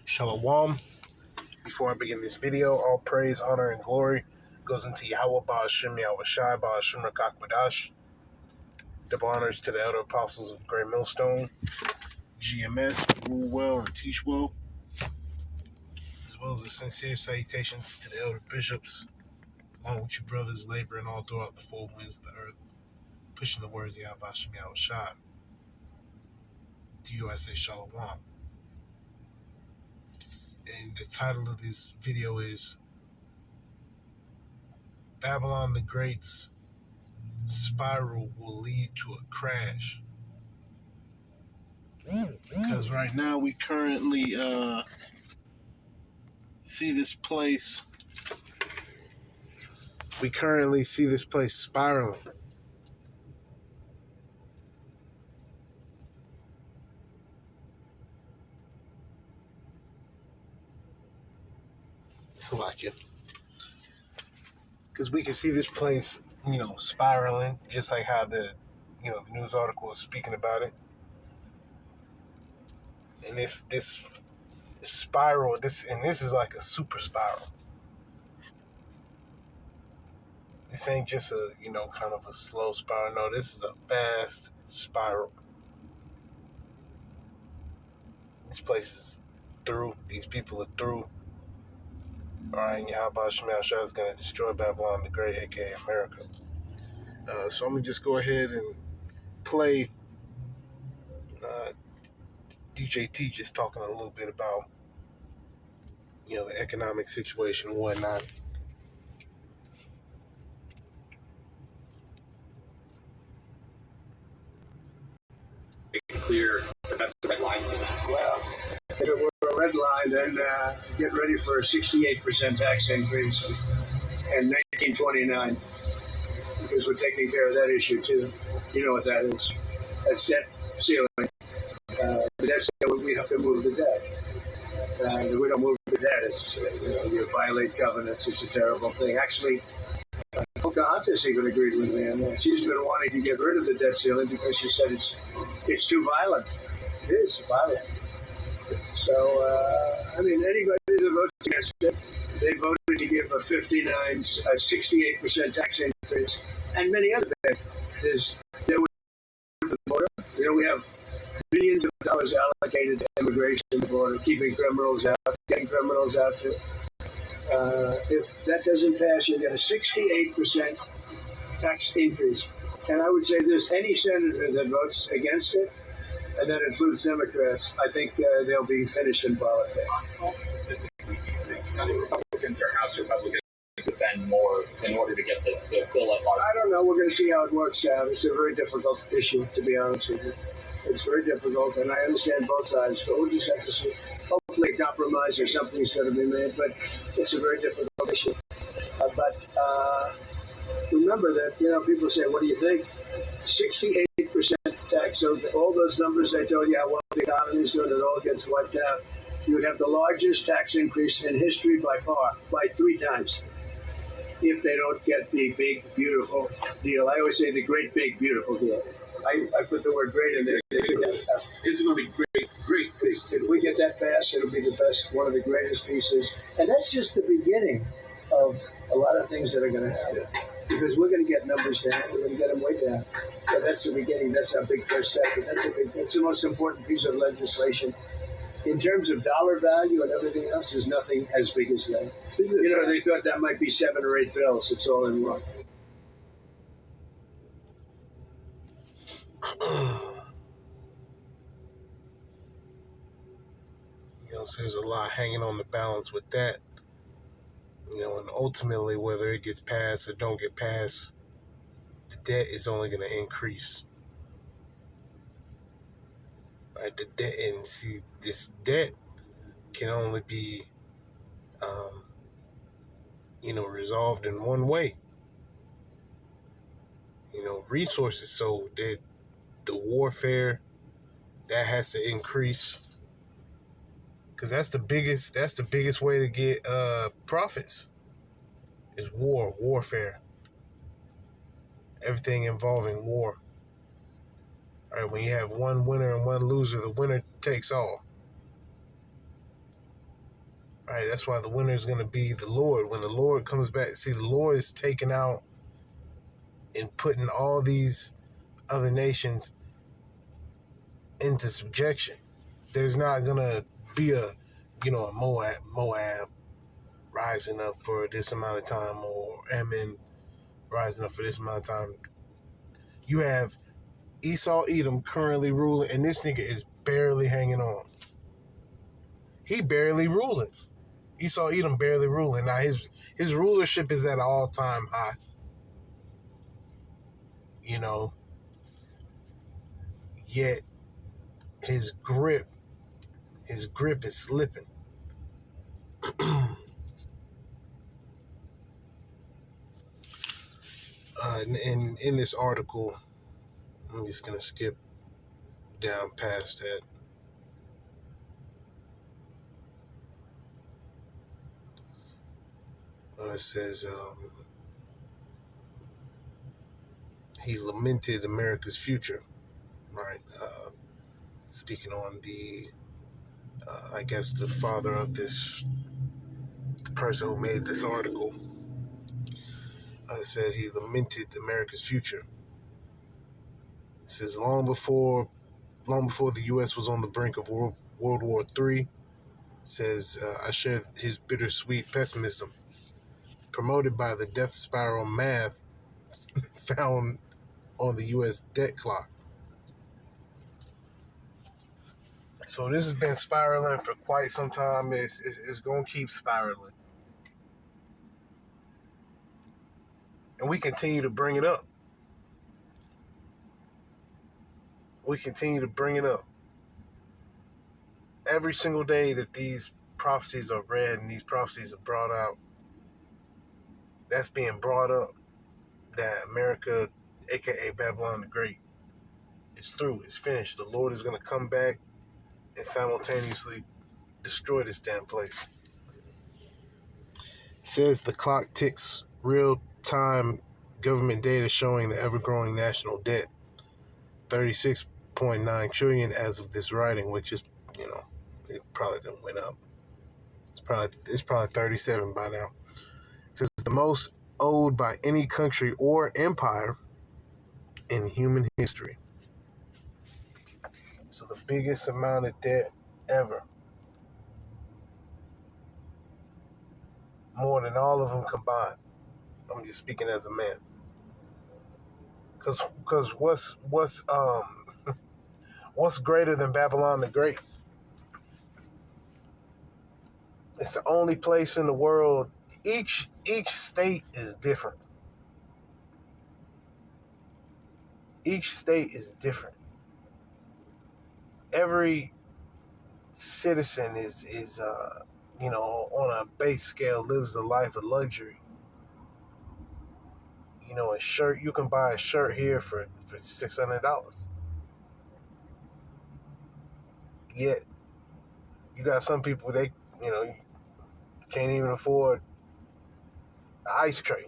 Shalom. Before I begin this video, all praise, honor, and glory goes into Yahweh Ba'ashem Yahushai Ba'ashem Rakakwadash. Double honors to the elder apostles of Great Millstone, GMS, rule well and teach well, as well as the sincere salutations to the elder bishops, along with you brothers laboring all throughout the four winds of the earth, pushing the words of Yahweh Ba'ashem Yahushai. To you I say Shalom. And the title of this video is Babylon the Great's spiral will lead to a crash. Because right now we currently see this place spiraling. Slovakia. Because we can see this place, spiraling, just like how the news article is speaking about it. And this spiral, this is like a super spiral. This ain't just a, kind of a slow spiral. No, this is a fast spiral. This place is through. These people are through. All right, and Yahweh Shemel Shah is going to destroy Babylon the Great, a.k.a. America. So I'm going to just go ahead and play DJ T just talking a little bit about, the economic situation and whatnot. Clear, but that's the red line. Well, if it were a red line, then get ready for a 68% tax increase in 1929, because we're taking care of that issue too. You know what that is? That's debt ceiling. The debt ceiling, we have to move the debt. If we don't move the debt, it's you violate covenants. It's a terrible thing. Actually, Pocahontas even agreed with me on that. She's been wanting to get rid of the debt ceiling because she said it's too violent. It is violent. So, anybody that votes against it, they voted to give a 68% tax increase, and many other benefits. There was the border. We have billions of dollars allocated to immigration at the border, keeping criminals out, getting criminals out too. If that doesn't pass, you get a 68% tax increase. And I would say this, any senator that votes against it, and that includes Democrats, I think they'll be finished in politics. Republicans or House Republicans defend more in order to get the bill at large? I don't know. We're going to see how it works out. It's a very difficult issue, to be honest with you. It's very difficult, and I understand both sides, but we'll just have to see. Hopefully a compromise or something's going to be made, but it's a very difficult issue. But remember that, people say, what do you think? 68% tax, so all those numbers I told you how well the economy is doing, it all gets wiped out. You would have the largest tax increase in history by far, by 3 times, if they don't get the big, beautiful deal. I always say the great, big, beautiful deal. I put the word great in there. It's going to be great. If we get that passed, it'll be the best, one of the greatest pieces. And that's just the beginning of a lot of things that are going to happen. Because we're going to get numbers down. We're going to get them way down. But that's the beginning. That's our big first step. But that's the most important piece of legislation. In terms of dollar value and everything else, there's nothing as big as that. They thought that might be 7 or 8 bills. It's all in one. So there's a lot hanging on the balance with that. And ultimately, whether it gets passed or don't get passed, the debt is only going to increase. Right? The debt, and see, this debt can only be, resolved in one way. Resources. So that the warfare that has to increase, because that's the biggest way to get profits is warfare. Everything involving war. All right, when you have one winner and one loser, the winner takes all. Right? That's why the winner is going to be the Lord. When the Lord comes back, see, the Lord is taking out and putting all these other nations into subjection. There's not going to be a Moab rising up for this amount of time, or Ammon rising up for this amount of time. You have Esau Edom currently ruling, and this nigga is barely hanging on. He barely ruling. Esau Edom barely ruling. Now his rulership is at an all-time high. You know, yet his grip is slipping. In this article, I'm just gonna skip down past that. It says he lamented America's future, right? Speaking on the, I guess the father of this, the person who made this article, said he lamented America's future. It says long before the U.S. was on the brink of World War III, says I share his bittersweet pessimism, promoted by the death spiral math found on the U.S. debt clock. So this has been spiraling for quite some time. It's going to keep spiraling. And we continue to bring it up. Every single day that these prophecies are read and these prophecies are brought out, that's being brought up, that America, a.k.a. Babylon the Great, is through. It's finished. The Lord is going to come back and simultaneously destroy this damn place. It says the clock ticks, real-time government data showing the ever-growing national debt, $36.9 trillion as of this writing, which is, it probably didn't went up. It's probably 37 by now. It says the most owed by any country or empire in human history. So the biggest amount of debt ever. More than all of them combined. I'm just speaking as a man. Cause what's greater than Babylon the Great? It's the only place in the world. Each state is different. Each state is different. Every citizen is on a base scale lives a life of luxury. A shirt, you can buy a shirt here for $600. Yet you got some people, they can't even afford an ice tray.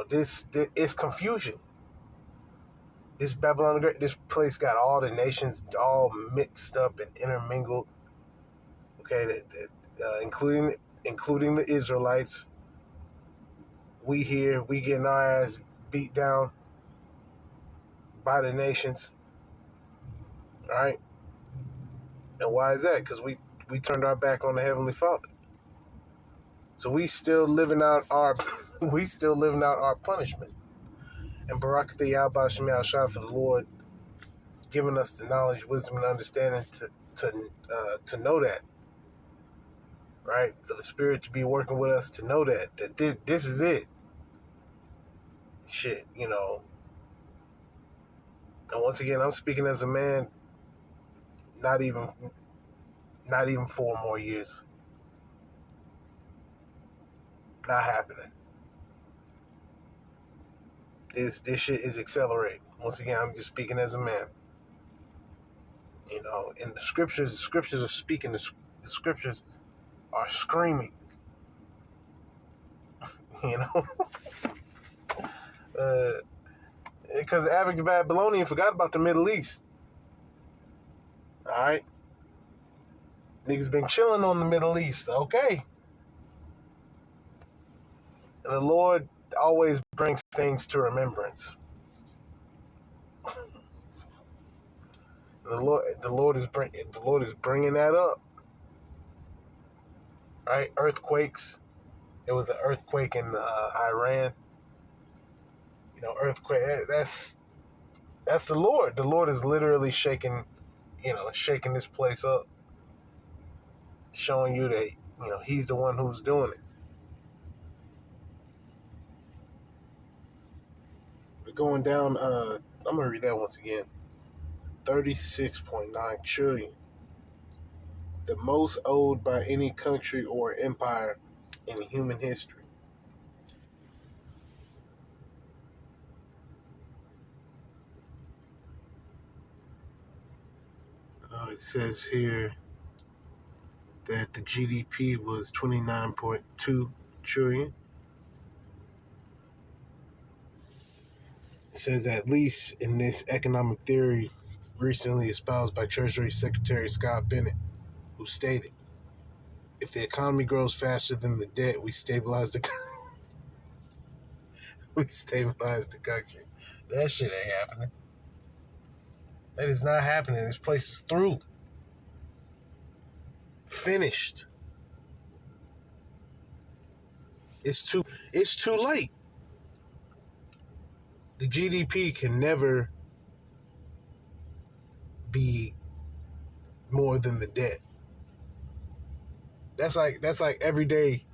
This is confusion. This Babylon the Great, this place got all the nations all mixed up and intermingled. Okay, including the Israelites. We getting our ass beat down by the nations. All right, and why is that? Because we turned our back on the Heavenly Father. So we still living out our punishment. And Barak the Yahweh Shem Shah, for the Lord giving us the knowledge, wisdom, and understanding to know that. Right? For the Spirit to be working with us to know that this is it. Shit, And once again, I'm speaking as a man. Not even 4 more years. Not happening. This shit is accelerating. Once again, I'm just speaking as a man. And the scriptures are speaking. The scriptures are screaming. Because the average Babylonian forgot about the Middle East. All right? Niggas been chilling on the Middle East, okay? And the Lord always brings things to remembrance. The Lord is bringing that up, right? Earthquakes. There was an earthquake in Iran. You know, earthquake. That's the Lord. The Lord is literally shaking this place up, showing you that He's the one who's doing it. We're going down. I'm gonna read that once again. 36.9 trillion, the most owed by any country or empire in human history. It says here that the GDP was 29.2 trillion. It says at least in this economic theory recently espoused by Treasury Secretary Scott Bennett, who stated, if the economy grows faster than the debt, we stabilize the country. That shit ain't happening. That is not happening. This place is through. Finished. It's too late. The GDP can never be more than the debt. That's like every day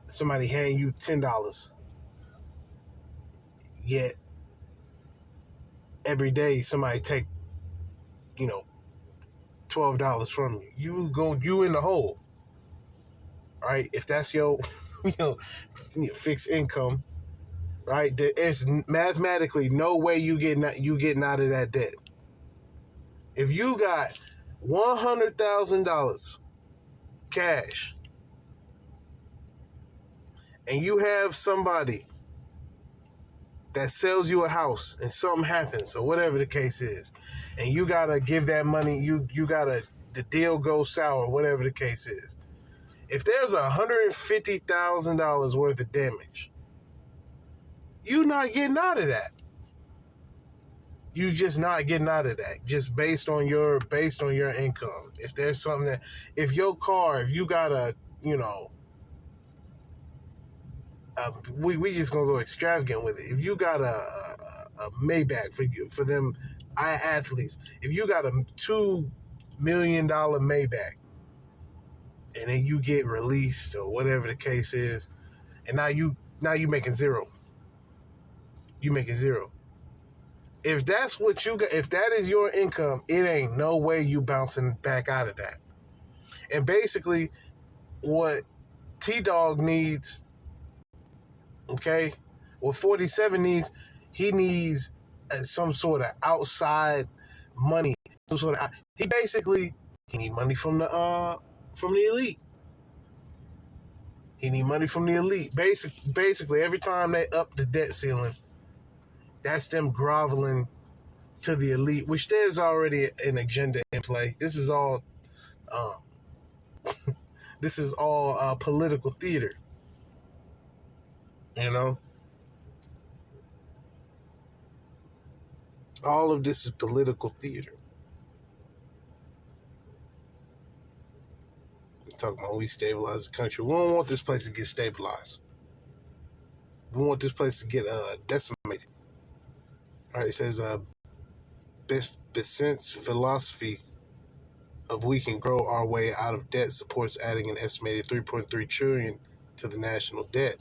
somebody hand you $10. Yet every day somebody take, $12 from you. You in the hole. Right? If that's your fixed income, right? There's mathematically no way you getting out of that debt. If you got $100,000 cash and you have somebody that sells you a house and something happens or whatever the case is, and you gotta give that money, the deal goes sour, whatever the case is. If there's $150,000 worth of damage, you're not getting out of that. You just not getting out of that, just based on your income. If there's something if you got a, we just gonna go extravagant with it. If you got a Maybach for them athletes, if you got a $2 million Maybach, and then you get released or whatever the case is, and now you making zero. You making zero. If that's what you got, if that is your income, it ain't no way you bouncing back out of that. And basically, what T-Dog needs, okay, what 47 needs, he needs some sort of outside money. He need money from the elite. He need money from the elite. Basically, every time they up the debt ceiling, that's them groveling to the elite, which there's already an agenda in play. This is all political theater. All of this is political theater. Talking about we stabilize the country. We don't want this place to get stabilized. We want this place to get decimated. All right, it says Besant's philosophy of we can grow our way out of debt supports adding an estimated $3.3 trillion to the national debt.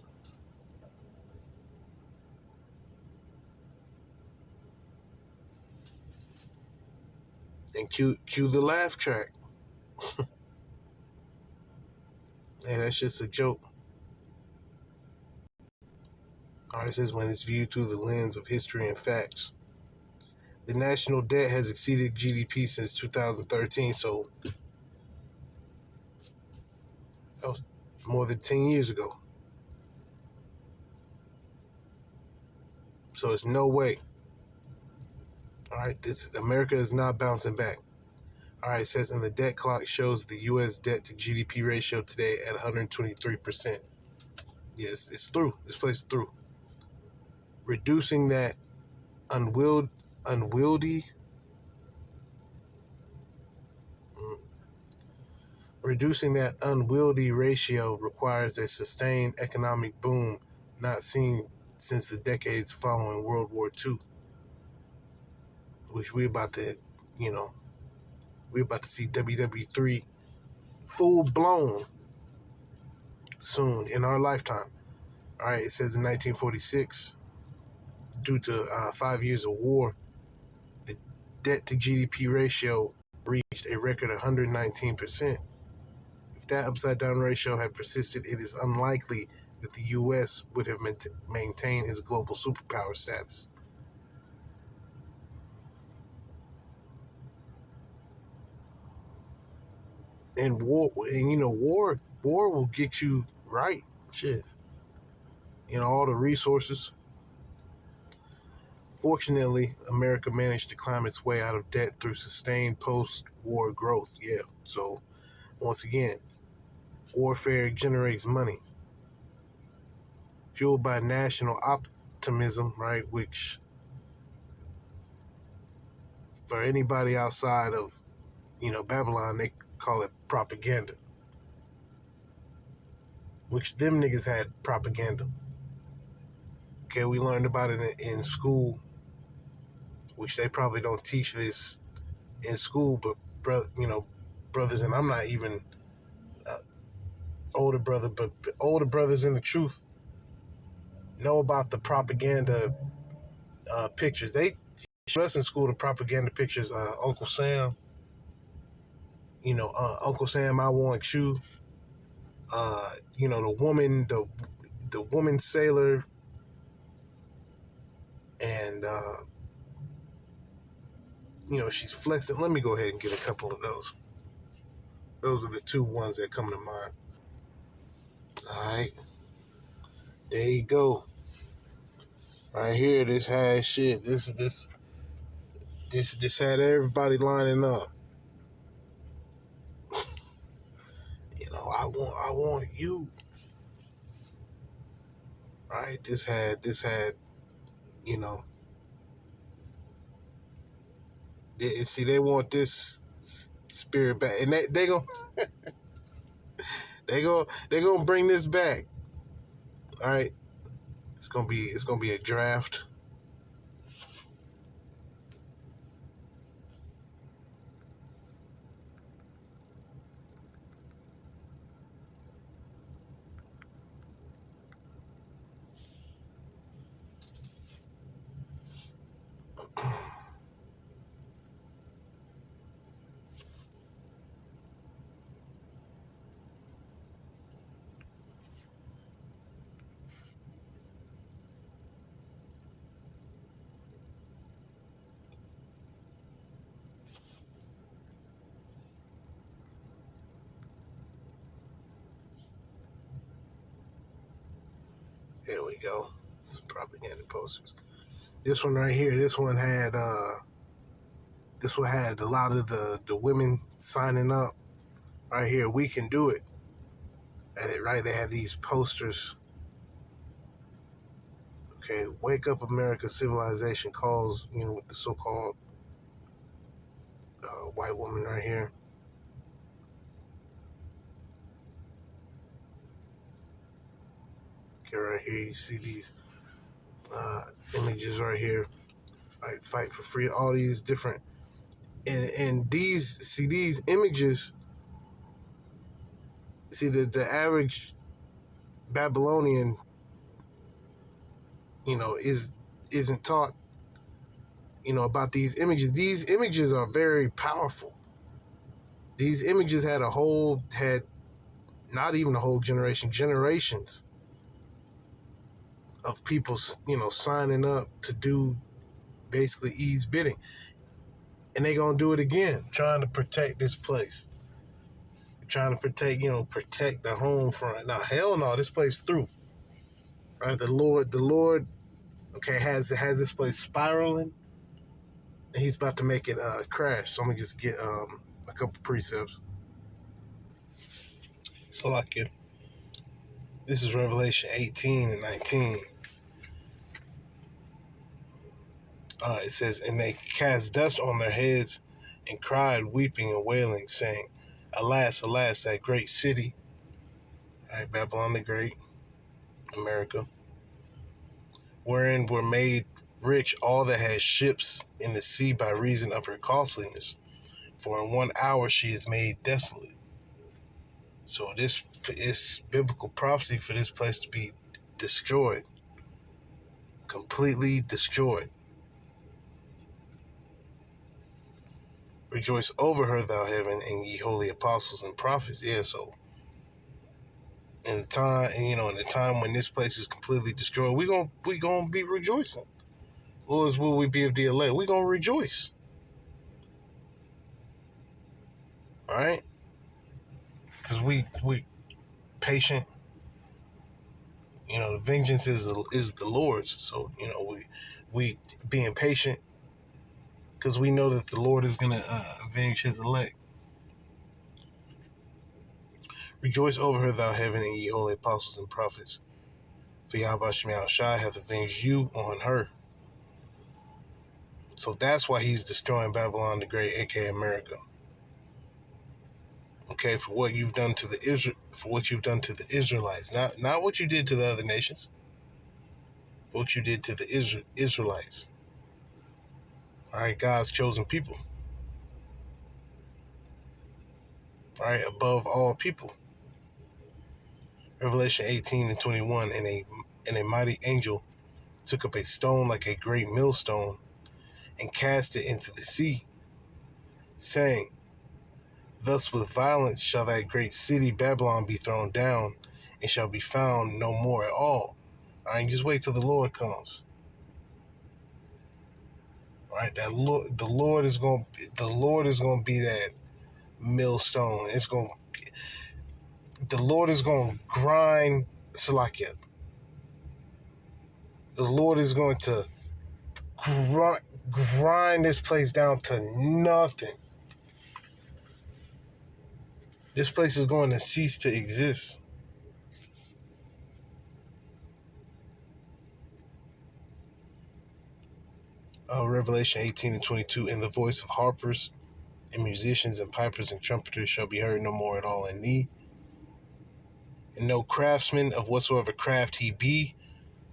And cue the laugh track. And that's just a joke. All right, it says when it's viewed through the lens of history and facts. The national debt has exceeded GDP since 2013, so that was more than 10 years ago. So it's no way. All right, America is not bouncing back. All right, it says, and the debt clock shows the U.S. debt to GDP ratio today at 123%. Yes, it's through. This place is through. Reducing that unwieldy ratio requires a sustained economic boom not seen since the decades following World War II, which we're about to see WW3 full blown soon in our lifetime. All right, it says in 1946, due to 5 years of war, the debt to GDP ratio reached a record 119%. If that upside down ratio had persisted, it is unlikely that the U.S. would have maintained its global superpower status. And war will get you right. Shit. All the resources. Fortunately, America managed to climb its way out of debt through sustained post-war growth. Yeah. So, once again, warfare generates money. Fueled by national optimism, right? Which, for anybody outside of, Babylon, they call it propaganda. Which them niggas had propaganda. Okay, we learned about it in school, which they probably don't teach this in school, but brothers, and I'm not even older brother, but older brothers in the truth know about the propaganda pictures. They teach us in school the propaganda pictures. Uncle Sam, Uncle Sam, I want you. The woman sailor, and she's flexing. Let me go ahead and get a couple of those. Those are the two ones that come to mind. All right, there you go. Right here, this had shit. This had everybody lining up. I want you. Right? This had. They want this spirit back, and they go. They gonna bring this back. All right, it's gonna be a draft. There we go. Some propaganda posters. This one right here. This one had a lot of the women signing up. Right here, we can do it. And right, they had these posters. Okay, wake up, America! Civilization calls. With the so-called white woman right here. Okay, right here you see these images right here. Right, fight for freedom. All these different, and these images. See the average Babylonian, isn't taught, about these images. These images are very powerful. These images had not even a whole generations of people, signing up to do basically Eve's bidding. And they gonna do it again, trying to protect this place. Trying to protect the home front. Now, hell no, this place through. Right? The Lord, okay, has this place spiraling, and he's about to make it crash. So I'm gonna just get a couple precepts. So like it. This is Revelation 18 and 19. It says, and they cast dust on their heads and cried, weeping and wailing, saying, Alas, alas, that great city, right, Babylon the Great, America, wherein were made rich all that had ships in the sea by reason of her costliness. For in 1 hour she is made desolate. So this is biblical prophecy for this place to be destroyed, completely destroyed. Rejoice over her, thou heaven, and ye holy apostles and prophets. Yeah, so in the time when this place is completely destroyed, we gonna be rejoicing. Lord, will we be of the elect? We gonna rejoice. All right, because we patient. The vengeance is the Lord's. So we being patient because we know that the Lord is gonna avenge His elect. Rejoice over her, thou heaven, and ye holy apostles and prophets. For Yahweh Shemel Shai hath avenged you on her. So that's why He's destroying Babylon the Great, aka America. Okay, for what you've done to the Israelites, not what you did to the other nations. For what you did to the Israelites. All right, God's chosen people. All right, above all people. Revelation 18 and 21, and a mighty angel took up a stone like a great millstone and cast it into the sea, saying, Thus with violence shall that great city Babylon be thrown down, and shall be found no more at all. All right, just wait till the Lord comes. All right, the Lord is going to be that millstone. The Lord is going to grind Salakia. The Lord is going to grind this place down to nothing. This place is going to cease to exist. Revelation 18 and 22, and the voice of harpers and musicians and pipers and trumpeters shall be heard no more at all in thee. And no craftsman of whatsoever craft he be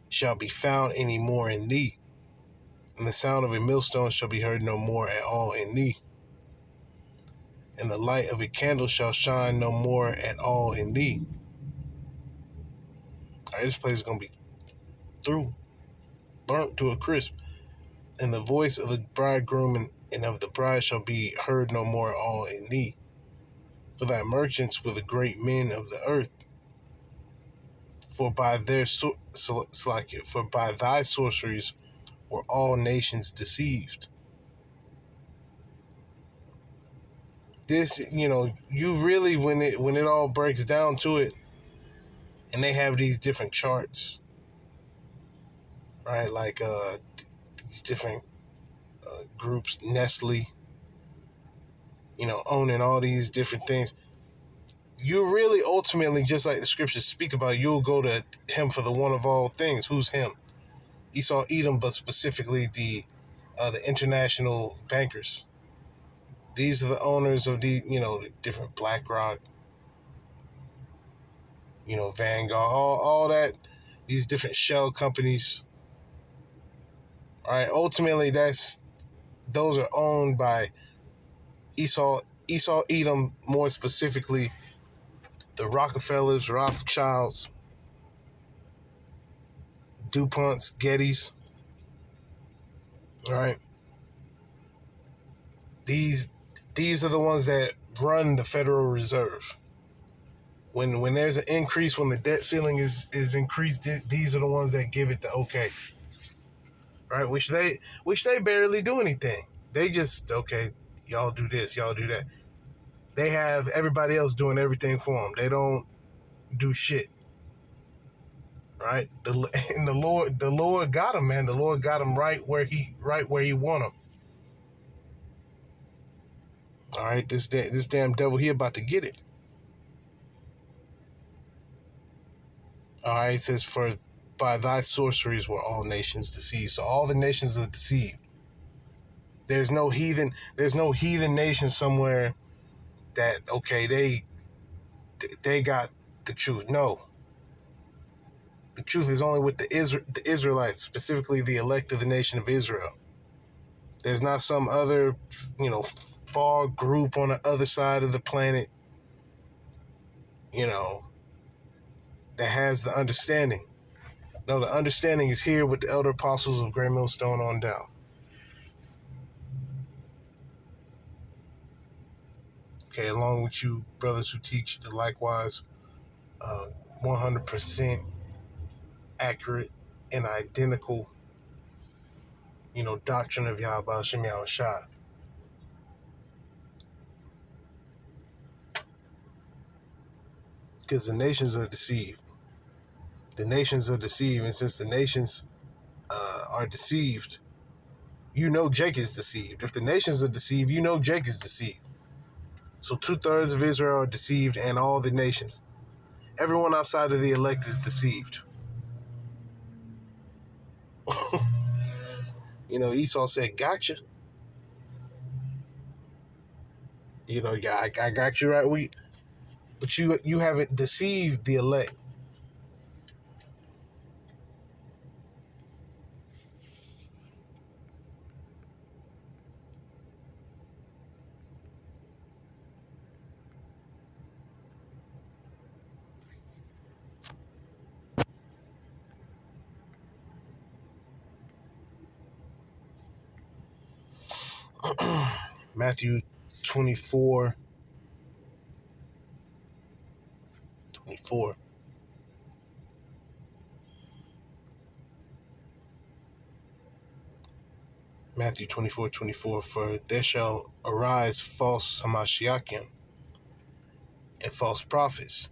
shall be found any more in thee. And the sound of a millstone shall be heard no more at all in thee. And the light of a candle shall shine no more at all in thee. All right, this place is going to be burnt to a crisp. And the voice of the bridegroom and of the bride shall be heard no more at all in thee. For thy merchants were the great men of the earth. For by thy sorceries were all nations deceived. This, you really, when it all breaks down to it, and they have these different charts, right? Like these different groups, Nestle, owning all these different things. You really ultimately, just like the scriptures speak about, you'll go to him for the one of all things. Who's him? Esau, Edom, but specifically the international bankers. These are the owners of the different BlackRock, Vanguard, all that, these different shell companies. All right, ultimately, those are owned by Esau, Edom, more specifically, the Rockefellers, Rothschilds, DuPonts, Gettys. All right. These are the ones that run the Federal Reserve. When there's an increase, when the debt ceiling is increased, these are the ones that give it the okay. Right? Which they barely do anything. They just, okay, y'all do this, y'all do that. They have everybody else doing everything for them. They don't do shit. Right? The Lord got him, man. The Lord got him right where he want him. All right, this damn devil, he about to get it. All right, it says, for by thy sorceries were all nations deceived. So all the nations are deceived. There's no heathen nation somewhere that, okay, they got the truth. No. The truth is only with the Israelites, specifically the elect of the nation of Israel. There's not some other, far group on the other side of the planet, that has the understanding. No, the understanding is here with the elder apostles of Great Millstone on down. Okay, along with you brothers who teach the likewise 100% accurate and identical, doctrine of Yahweh Shem Yahushua. Because the nations are deceived. The nations are deceived, and since the nations are deceived, Jake is deceived. If the nations are deceived, Jake is deceived. So 2/3 of Israel are deceived, and all the nations. Everyone outside of the elect is deceived. Esau said, "Gotcha." Yeah, I got you right. But you haven't deceived the elect. Matthew 24. Matthew 24:24. For there shall arise false Hamashiachim and false prophets,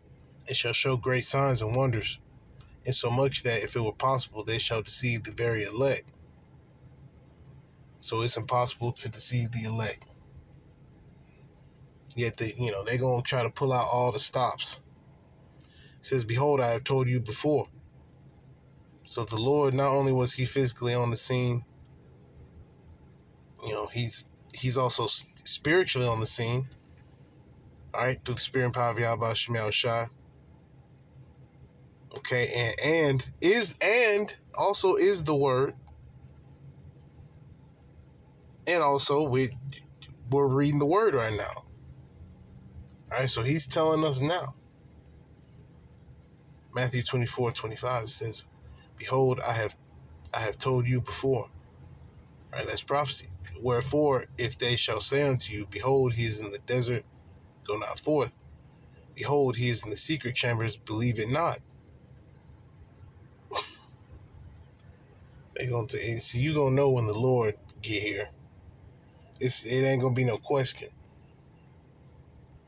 and shall show great signs and wonders, insomuch that if it were possible, they shall deceive the very elect. So it's impossible to deceive the elect. Yet they're going to try to pull out all the stops. It says, "Behold, I have told you before." So the Lord, not only was he physically on the scene, he's also spiritually on the scene. All right, through the spirit and power of Yahweh Shem Yahushua. Okay, and also is the word. And also we're reading the word right now. All right, so he's telling us now. Matthew 24:25 says, "Behold, I have told you before." All right, that's prophecy. "Wherefore, if they shall say unto you, Behold, he is in the desert, go not forth. Behold, he is in the secret chambers, believe it not." They're going to see, you gonna know when the Lord get here. It ain't gonna be no question.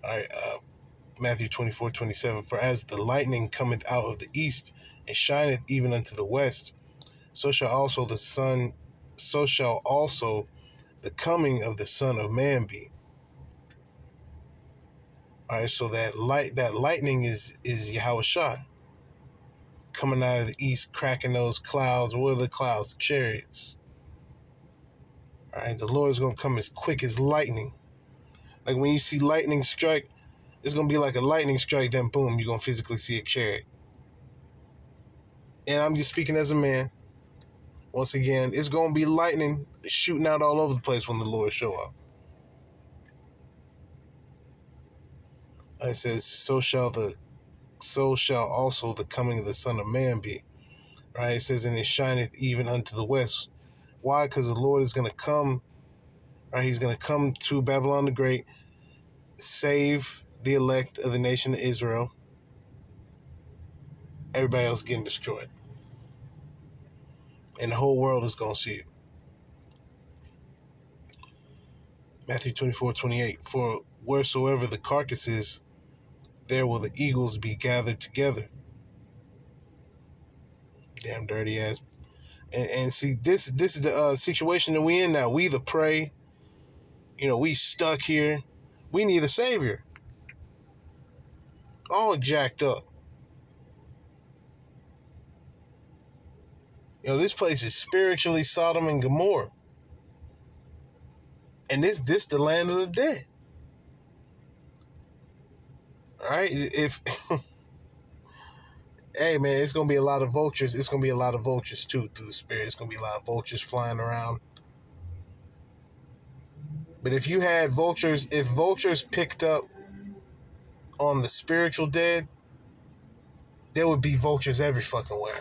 All right, Matthew 24:27. For as the lightning cometh out of the east and shineth even unto the west, so shall also the coming of the Son of Man be. All right, so that lightning is Yahushua coming out of the east, cracking those clouds. What are the clouds? The chariots. All right, the Lord is going to come as quick as lightning. Like when you see lightning strike, it's going to be like a lightning strike, then boom, you're going to physically see a chariot. And I'm just speaking as a man. Once again, it's going to be lightning shooting out all over the place when the Lord show up. It says, so shall also the coming of the Son of Man be. Right? It says, and it shineth even unto the west. Why? Because the Lord is going to come. Right? He's going to come to Babylon the Great, save the elect of the nation of Israel. Everybody else getting destroyed. And the whole world is going to see it. Matthew 24:28. For wheresoever the carcass is, there will the eagles be gathered together. Damn dirty ass. And see, this is the situation that we in now. We the prey. We stuck here. We need a savior. All jacked up. This place is spiritually Sodom and Gomorrah. And this the land of the dead. All right? Hey, man, it's going to be a lot of vultures. It's going to be a lot of vultures, too, through the spirit. It's going to be a lot of vultures flying around. But if vultures picked up on the spiritual dead, there would be vultures every fucking where.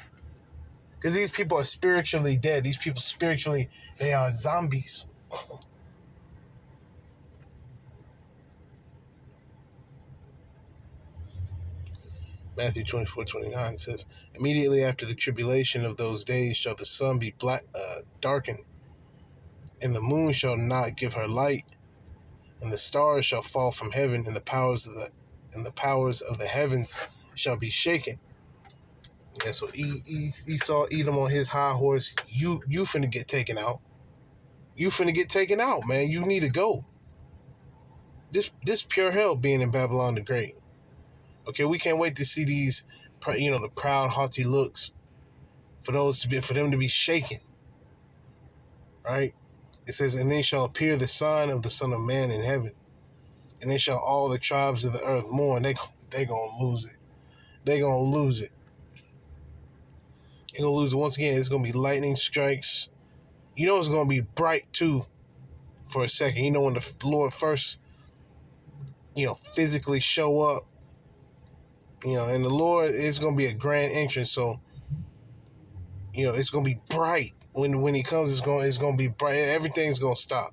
Because these people are spiritually dead. These people spiritually, they are zombies. Matthew 24:29 says, immediately after the tribulation of those days shall the sun be darkened, and the moon shall not give her light, and the stars shall fall from heaven, and the powers of the heavens shall be shaken. Yeah, so Esau, Edom on his high horse, you finna get taken out. You finna get taken out, man. You need to go. This pure hell being in Babylon the Great. Okay, we can't wait to see these, the proud, haughty looks for them to be shaken. Right? It says, and then shall appear the sign of the Son of Man in heaven, and then shall all the tribes of the earth mourn. They gonna lose it. They gonna lose it. They're gonna lose it once again. It's gonna be lightning strikes. It's gonna be bright too. For a second, when the Lord first, physically show up. And the Lord is going to be a grand entrance, so, it's going to be bright. When he comes, it's going to be bright. Everything's going to stop.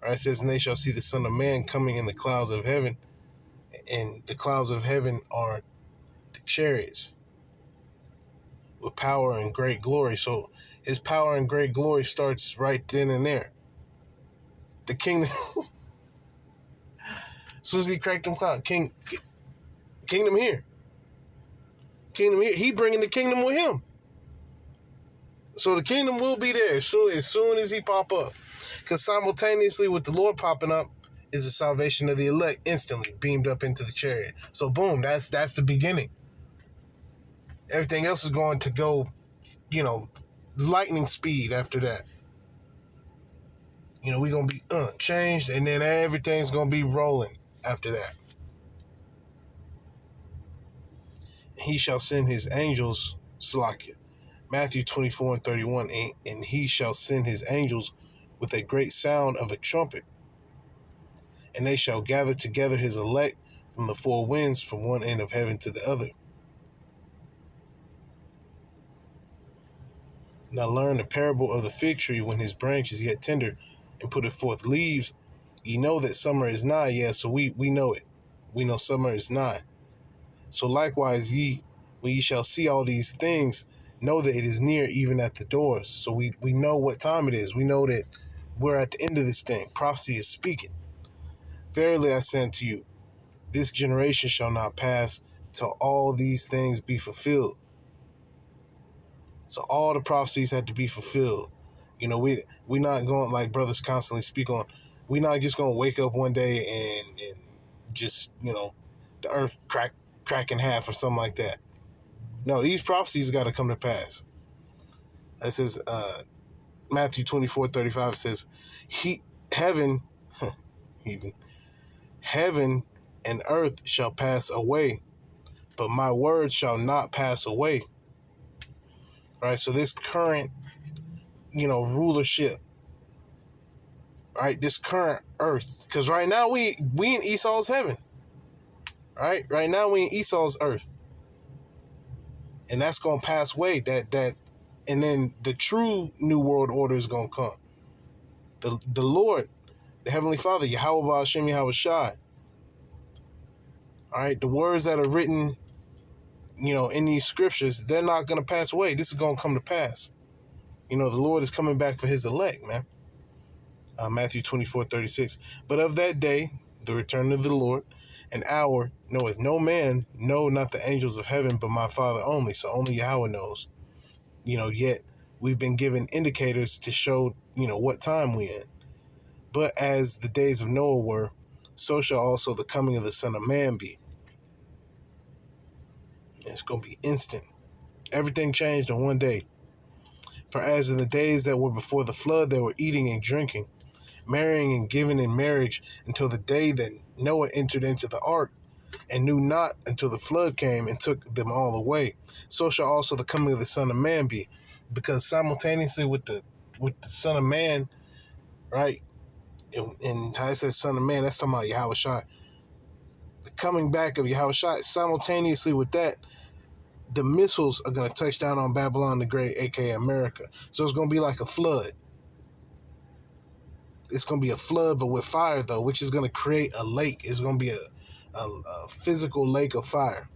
All right, it says, and they shall see the Son of Man coming in the clouds of heaven, and the clouds of heaven are the chariots with power and great glory. So his power and great glory starts right then and there. The kingdom, as soon as he cracked them clouds, kingdom here. Kingdom here. He bringing the kingdom with him. So the kingdom will be there as soon as he pop up. Because simultaneously with the Lord popping up is the salvation of the elect instantly beamed up into the chariot. So boom, that's the beginning. Everything else is going to go, lightning speed after that. We're going to be changed, and then everything's going to be rolling after that. He shall send his angels, Salakia, Matthew 24:31, and he shall send his angels with a great sound of a trumpet, and they shall gather together his elect from the four winds, from one end of heaven to the other. Now learn the parable of the fig tree when his branch is yet tender, and putteth forth leaves. Ye know that summer is nigh. Yeah, so we know it. We know summer is nigh. So likewise, when ye shall see all these things, know that it is near, even at the doors. So we know what time it is. We know that we're at the end of this thing. Prophecy is speaking. Verily I say unto you, this generation shall not pass till all these things be fulfilled. So all the prophecies had to be fulfilled. We're not going, like brothers constantly speak on, we're not just going to wake up one day and just, the earth crack in half or something like that. No, these prophecies got to come to pass. It says, Matthew 24:35 says, heaven and earth shall pass away, but my words shall not pass away. Right? So this current, rulership, right? This current earth, because right now we in Esau's heaven. Right? Right now we in Esau's earth. And that's going to pass away. And then the true new world order is going to come. The Lord, the Heavenly Father, Yahweh Ba'ashem Yahweh Shai. All right, the words that are written, in these scriptures, they're not going to pass away. This is going to come to pass. The Lord is coming back for his elect, man. Matthew 24:36. But of that day, the return of the Lord, an hour knoweth no man, no, not the angels of heaven, but my Father only. So only Yahweh knows. Yet we've been given indicators to show, what time we're in. But as the days of Noah were, so shall also the coming of the Son of Man be. It's going to be instant. Everything changed in one day. For as in the days that were before the flood, they were eating and drinking, marrying and giving in marriage until the day that Noah entered into the ark, and knew not until the flood came and took them all away. So shall also the coming of the Son of Man be. Because simultaneously with the Son of Man, right, and how it says Son of Man, that's talking about Yahweh Shai. The coming back of Yahweh Shai, simultaneously with that, the missiles are going to touch down on Babylon the Great, aka America. So it's going to be like a flood. It's going to be a flood, but with fire, though, which is going to create a lake. It's going to be a physical lake of fire.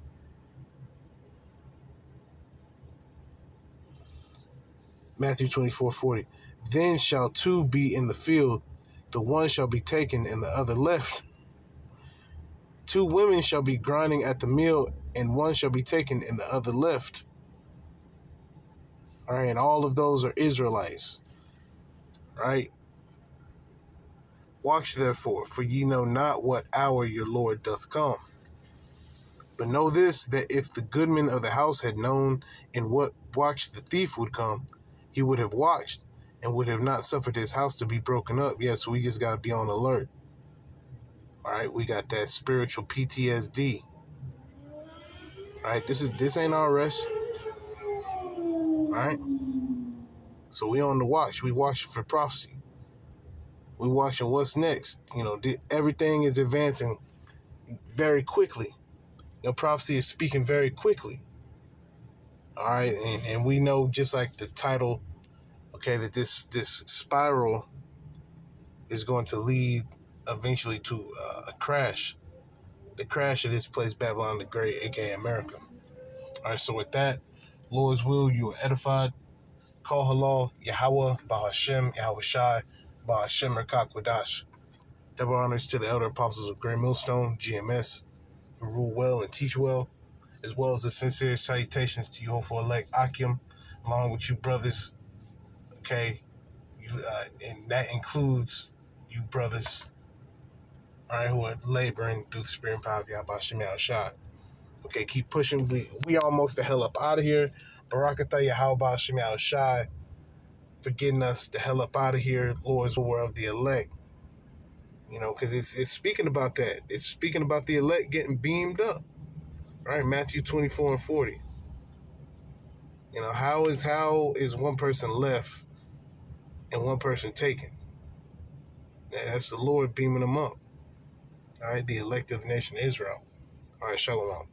Matthew 24:40. Then shall two be in the field, the one shall be taken and the other left. Two women shall be grinding at the mill, and one shall be taken and the other left. All right, and all of those are Israelites. All right. Watch therefore, for ye know not what hour your Lord doth come. But know this, that if the goodman of the house had known in what watch the thief would come, he would have watched and would have not suffered his house to be broken up. Yes, we just got to be on alert. All right, we got that spiritual PTSD. All right, this ain't our rest. All right, so we on the watch. We watching for prophecy. We watching what's next. You know, everything is advancing very quickly. Prophecy is speaking very quickly. All right, and we know, just like the title, okay, that this spiral is going to lead eventually to a crash. The crash of this place, Babylon the Great, aka America. All right, so with that, Lord's will, you are edified. Call halal, Yahweh, Bahashem, Yahweh Shai, Bahashem Rekak Wadash. Double honors to the elder apostles of Great Millstone, GMS, who rule well and teach well, as well as the sincere salutations to you, hopeful elect Akim, along with you brothers, okay, and that includes you brothers, all right, who are laboring through the spirit and power of Yahweh Shem Shai. Okay, keep pushing. We almost the hell up out of here. Barakatha Yahweh Shem Shai for getting us the hell up out of here. Lord's war of the elect. You know, because it's speaking about that. It's speaking about the elect getting beamed up. All right, Matthew 24:40. You know, how is one person left and one person taken? That's the Lord beaming them up. All right, the elect of the nation of Israel. All right, shalom.